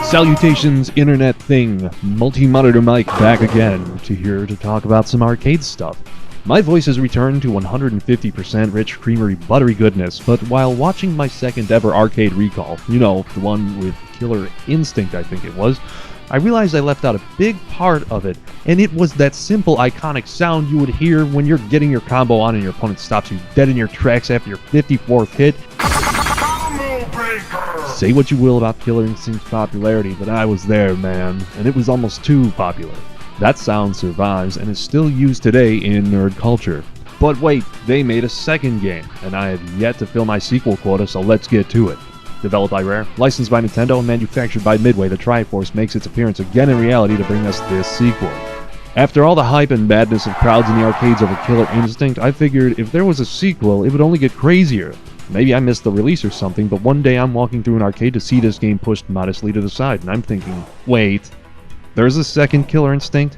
Salutations, internet thing, multi-monitor Mike back again here to talk about some arcade stuff. My voice has returned to 150% rich, creamery, buttery goodness, but while watching my second ever arcade recall, you know, the one with Killer Instinct I think it was, I realized I left out a big part of it, and it was that simple, iconic sound you would hear when you're getting your combo on and your opponent stops you dead in your tracks after your 54th hit. Say what you will about Killer Instinct's popularity, but I was there, man, and it was almost too popular. That sound survives and is still used today in nerd culture. But wait, they made a second game, and I have yet to fill my sequel quota, so let's get to it. Developed by Rare, licensed by Nintendo, and manufactured by Midway, the Triforce makes its appearance again in reality to bring us this sequel. After all the hype and madness of crowds in the arcades over Killer Instinct, I figured if there was a sequel, it would only get crazier. Maybe I missed the release or something, but one day I'm walking through an arcade to see this game pushed modestly to the side, and I'm thinking, wait, there's a second Killer Instinct?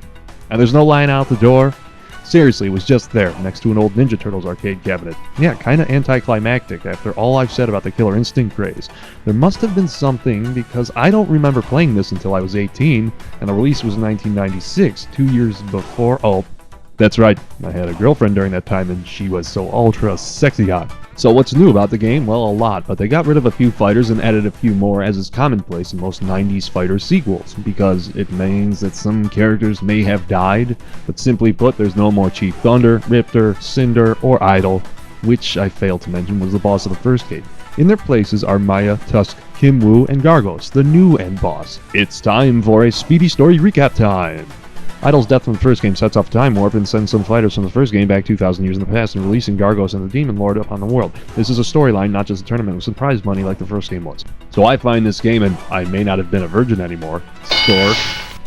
And there's no line out the door? Seriously, it was just there, next to an old Ninja Turtles arcade cabinet. Yeah, kinda anticlimactic after all I've said about the Killer Instinct craze. There must have been something, because I don't remember playing this until I was 18, and the release was 1996, 2 years before. Oh, that's right, I had a girlfriend during that time, and she was so ultra sexy hot. So what's new about the game? Well, a lot, but they got rid of a few fighters and added a few more, as is commonplace in most 90s fighter sequels, because it means that some characters may have died, but simply put, there's no more Chief Thunder, Riptor, Cinder, or Idol, which I failed to mention was the boss of the first game. In their places are Maya, Tusk, Kim Woo, and Gargos, the new end boss. It's time for a speedy story recap time! Idol's death from the first game sets off Time Warp and sends some fighters from the first game back 2,000 years in the past and releasing Gargos and the Demon Lord upon the world. This is a storyline, not just a tournament with surprise money like the first game was. So I find this game, and I may not have been a virgin anymore,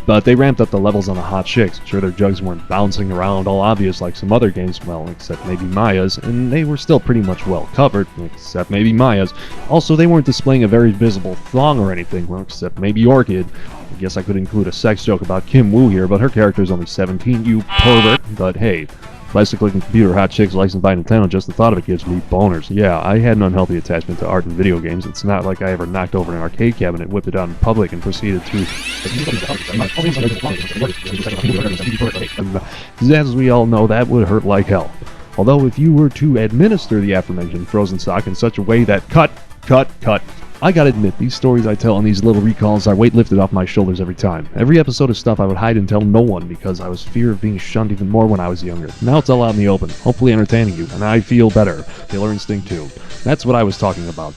but they ramped up the levels on the hot chicks. Sure, their jugs weren't bouncing around all obvious like some other games, well, except maybe Maya's, and they were still pretty much well covered, except maybe Maya's. Also, they weren't displaying a very visible thong or anything, well, except maybe Orchid. I guess I could include a sex joke about Kim Woo here, but her character is only 17, you pervert. But hey, plastic-looking computer hot chicks licensed by Nintendo, just the thought of it gives me boners. Yeah, I had an unhealthy attachment to art and video games. It's not like I ever knocked over an arcade cabinet, whipped it out in public, and proceeded to... As we all know, that would hurt like hell. Although if you were to administer the aforementioned frozen sock in such a way that cut, I gotta admit, these stories I tell on these little recalls are weight lifted off my shoulders every time. Every episode of stuff I would hide and tell no one because I was fear of being shunned even more when I was younger. Now it's all out in the open, hopefully entertaining you, and I feel better. Killer Instinct 2. That's what I was talking about.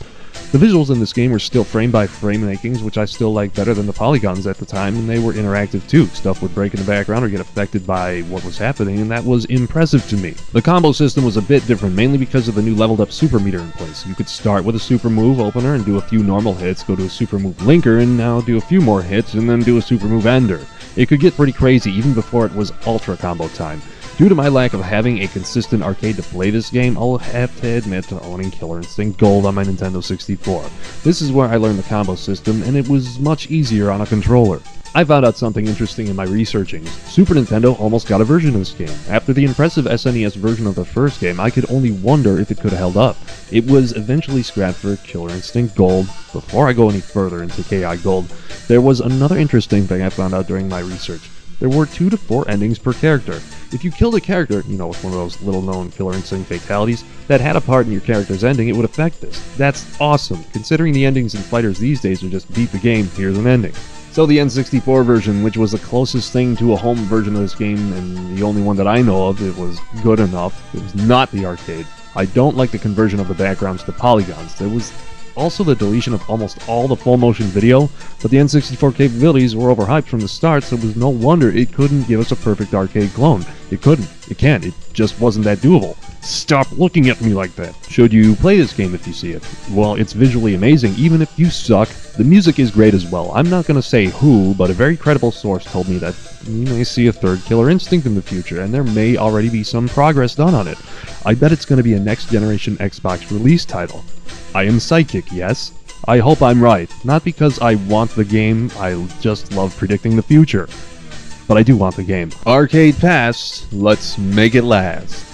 The visuals in this game were still frame-by-frame makings, which I still like better than the polygons at the time, and they were interactive too. Stuff would break in the background or get affected by what was happening, and that was impressive to me. The combo system was a bit different, mainly because of the new leveled-up super meter in place. You could start with a super move opener and do a few normal hits, go to a super move linker, and now do a few more hits, and then do a super move ender. It could get pretty crazy even before it was ultra combo time. Due to my lack of having a consistent arcade to play this game, I'll have to admit to owning Killer Instinct Gold on my Nintendo 64. This is where I learned the combo system, and it was much easier on a controller. I found out something interesting in my researching. Super Nintendo almost got a version of this game. After the impressive SNES version of the first game, I could only wonder if it could have held up. It was eventually scrapped for Killer Instinct Gold. Before I go any further into KI Gold, there was another interesting thing I found out during my research. There were 2 to 4 endings per character. If you killed a character, you know, with one of those little-known Killer Instinct fatalities, that had a part in your character's ending, it would affect this. That's awesome, considering the endings in fighters these days are just beat the game, here's an ending. So the N64 version, which was the closest thing to a home version of this game, and the only one that I know of, it was good enough. It was not the arcade. I don't like the conversion of the backgrounds to polygons. There was also the deletion of almost all the full motion video, but the N64 capabilities were overhyped from the start, so it was no wonder it couldn't give us a perfect arcade clone. It couldn't. It can't. It just wasn't that doable. Stop looking at me like that. Should you play this game if you see it? Well, it's visually amazing, even if you suck. The music is great as well. I'm not gonna say who, but a very credible source told me that you may see a third Killer Instinct in the future, and there may already be some progress done on it. I bet it's gonna be a next-generation Xbox release title. I am psychic, yes? I hope I'm right. Not because I want the game, I just love predicting the future. But I do want the game. Arcade Pass, let's make it last.